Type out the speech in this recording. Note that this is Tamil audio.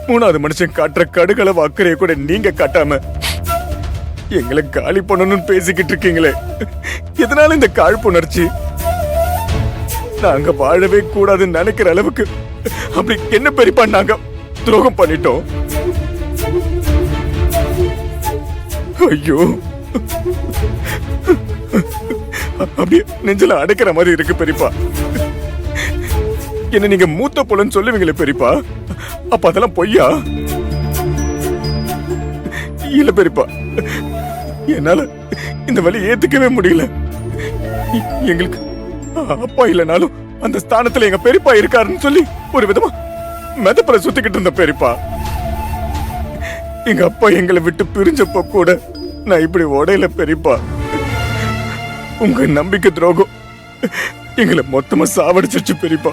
மூணாவது மனுஷன் காட்டுற கடுகளவு அக்கறைய கூட நீங்க காட்டாம எங்களை காலி பண்ணணும்னு பேசிக்கிட்டு இருக்கீங்களே, எதனால இந்த காழ்ப்புணர்ச்சி? நாங்க வாழவே கூடாதுன்னு நினைக்கிற அளவுக்கு அப்படி என்ன பெரியப்பா நாங்க துரோகம் பண்ணிட்டோம்? ஐயோ, அப்படியே நெஞ்சில அடைக்கிற மாதிரி இருக்கு பெரியப்பா. என்ன நீங்க மூத்த புலன்னு சொல்லுவீங்களே பெரியப்பா, அப்ப அதெல்லாம் பொய்யா? இல்ல பெரியப்பா, என்னால இந்த வழி ஏத்துக்கவே முடியல. எங்களுக்கு அப்பா இல்லனாலும் அந்த ஸ்தானத்துல எங்க பெரியப்பா இருக்காருன்னு சொல்லி ஒரு விதமா மெதப்பல சுத்திக்கிட்டு இருந்த பெரியப்பா. எங்க அப்பா எங்களை விட்டு பிரிஞ்சப்ப கூட நான் இப்படி உடையில பெரியப்பா. உங்க நம்பிக்கை துரோகம் எங்களை மொத்தமா சாவடிச்சிருச்சு பெரியப்பா.